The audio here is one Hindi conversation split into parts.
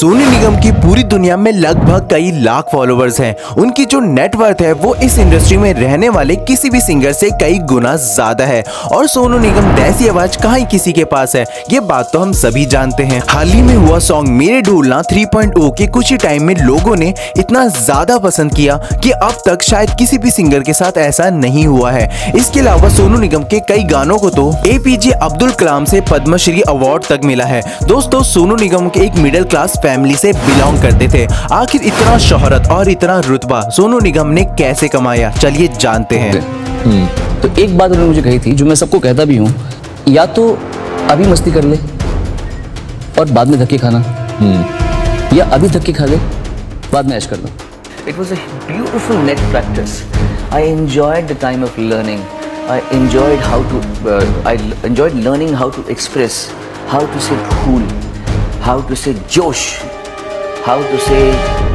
सोनू निगम की पूरी दुनिया में लगभग कई लाख फॉलोवर्स हैं। उनकी जो नेटवर्थ है वो इस इंडस्ट्री में रहने वाले किसी भी सिंगर से कई गुना ज्यादा है और सोनू निगम जैसी आवाज कहाँ ही किसी के पास है, ये बात तो हम सभी जानते हैं। हाल ही में हुआ सॉन्ग मेरे ढूलना 3.0 के कुछ ही टाइम में लोगों ने इतना ज्यादा पसंद किया कि अब तक शायद किसी भी सिंगर के साथ ऐसा नहीं हुआ है। इसके अलावा सोनू निगम के कई गानों को तो APJ अब्दुल कलाम से पद्मश्री अवार्ड तक मिला है। दोस्तों, सोनू निगम के एक मिडिल क्लास फैमिली से बिलोंग करते थे। आखिर इतना शोहरत और इतना रुतबा सोनू निगम ने कैसे कमाया, चलिए जानते हैं। तो एक बात उन्होंने मुझे कही थी जो मैं सबको कहता भी हूँ, या तो अभी मस्ती कर ले और बाद में धक्के खाना, या अभी धक्के खा ले बाद में ऐश करना। It was a beautiful net practice. I enjoyed the time of learning. I enjoyed learning how to express, how to say cool, how to say josh, how to say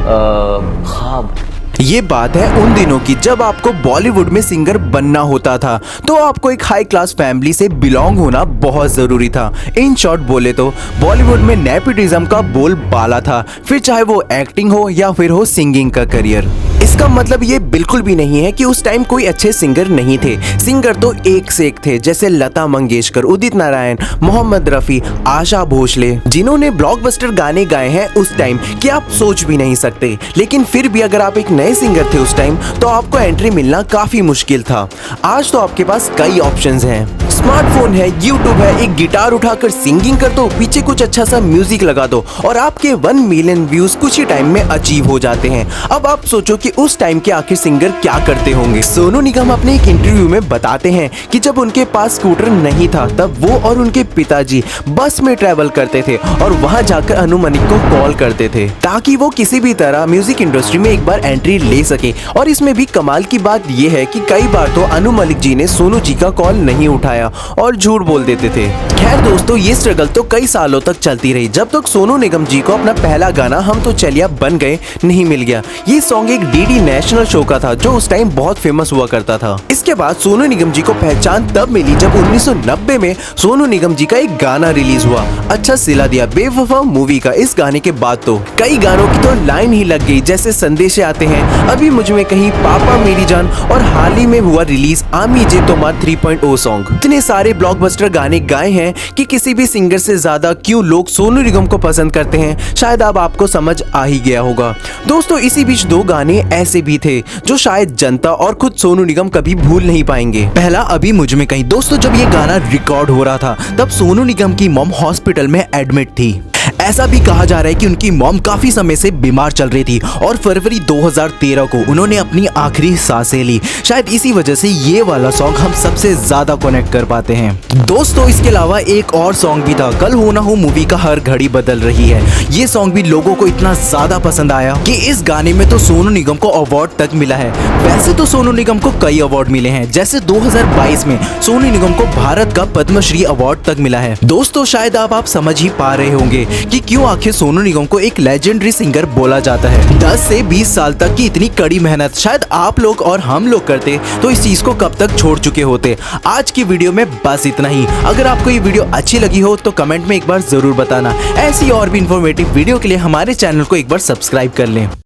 ख्वाब। ये बात है उन दिनों की जब आपको बॉलीवुड में सिंगर बनना होता था तो आपको एक हाई क्लास फैमिली से बिलोंग होना बहुत जरूरी था। इन शॉर्ट बोले तो बॉलीवुड में नेपोटिज्म का बोलबाला था, फिर चाहे वो एक्टिंग हो या फिर हो सिंगिंग का करियर। इसका मतलब ये बिल्कुल भी नहीं है कि उस टाइम कोई अच्छे सिंगर नहीं थे। सिंगर तो एक से एक थे, जैसे लता मंगेशकर, उदित नारायण, मोहम्मद रफी, आशा भोसले, जिन्होंने ब्लॉकबस्टर गाने गाए हैं उस टाइम कि आप सोच भी नहीं सकते। लेकिन फिर भी अगर आप एक नए सिंगर थे उस टाइम तो आपको एंट्री मिलना काफी मुश्किल था। आज तो आपके पास कई ऑप्शंस हैं, स्मार्टफोन है, यूट्यूब है, एक गिटार उठाकर सिंगिंग कर दो, पीछे कुछ अच्छा सा म्यूजिक लगा दो और आपके 1 मिलियन व्यूज कुछ ही टाइम में अचीव हो जाते हैं। अब आप सोचो कि उस टाइम के आखिर सिंगर क्या करते होंगे। सोनू निगम अपने एक इंटरव्यू में बताते हैं कि जब उनके पास स्कूटर नहीं था तब वो और उनके पिताजी बस में ट्रैवल करते थे और वहां जाकर अनु मलिक को कॉल करते थे ताकि वो किसी भी तरह म्यूजिक इंडस्ट्री में एक बार एंट्री ले सके। और इसमें भी कमाल की बात ये है कि कई बार तो अनु मलिक जी ने सोनू जी का कॉल नहीं उठाया और झूठ बोल देते थे। खैर दोस्तों, ये स्ट्रगल तो कई सालों तक चलती रही जब तक सोनू निगम जी को अपना पहला गाना हम तो चलिया बन गए नहीं मिल गया। ये सॉन्ग एक DD नेशनल शो का था जो उस टाइम बहुत फेमस हुआ करता था। इसके बाद सोनू निगम जी को पहचान तब मिली जब 1990 में सोनू निगम जी का एक गाना रिलीज हुआ, अच्छा सिला दिया बेवफा मूवी का। इस गाने के बाद तो कई गानों की तो लाइन ही लग गई, जैसे संदेशे आते हैं, अभी मुझ में कहीं, पापा मेरी जान और हाल ही में हुआ रिलीज आमी जे तोमार 3.0 सॉन्ग। इतने सारे ब्लॉकबस्टर गाने गाए हैं कि किसी भी सिंगर से ज्यादा क्यों लोग सोनू निगम को पसंद करते हैं शायद अब आपको समझ आ ही गया होगा। दोस्तों, इसी बीच 2 गाने ऐसे भी थे जो शायद जनता और खुद सोनू निगम कभी भूल नहीं पाएंगे। पहला अभी मुझ में कहीं। दोस्तों, जब ये गाना रिकॉर्ड हो रहा था तब सोनू निगम की मॉम हॉस्पिटल में एडमिट थी। ऐसा भी कहा जा रहा है कि उनकी मॉम काफी समय से बीमार चल रही थी और फरवरी 2013 को उन्होंने अपनी आखिरी सांसें ली। शायद इसी वजह से ये वाला सॉन्ग हम सबसे ज्यादा कनेक्ट कर पाते हैं। दोस्तों, इसके अलावा एक और सॉन्ग भी था, कल हो ना हो मूवी का हर घड़ी बदल रही है। ये सॉन्ग भी लोगों को इतना ज्यादा पसंद आया कि इस गाने में तो सोनू निगम को अवार्ड तक मिला है। वैसे तो सोनू निगम को कई अवार्ड मिले हैं, जैसे 2022 में सोनू निगम को भारत का पद्मश्री अवार्ड तक मिला है। दोस्तों, शायद आप समझ ही पा रहे होंगे कि क्यों आखिर सोनू निगम को एक लेजेंडरी सिंगर बोला जाता है। 10 से 20 साल तक की इतनी कड़ी मेहनत शायद आप लोग और हम लोग करते तो इस चीज को कब तक छोड़ चुके होते। आज की वीडियो में बस इतना ही। अगर आपको ये वीडियो अच्छी लगी हो तो कमेंट में एक बार जरूर बताना। ऐसी और भी इंफॉर्मेटिव वीडियो के लिए हमारे चैनल को एक बार सब्सक्राइब कर लें।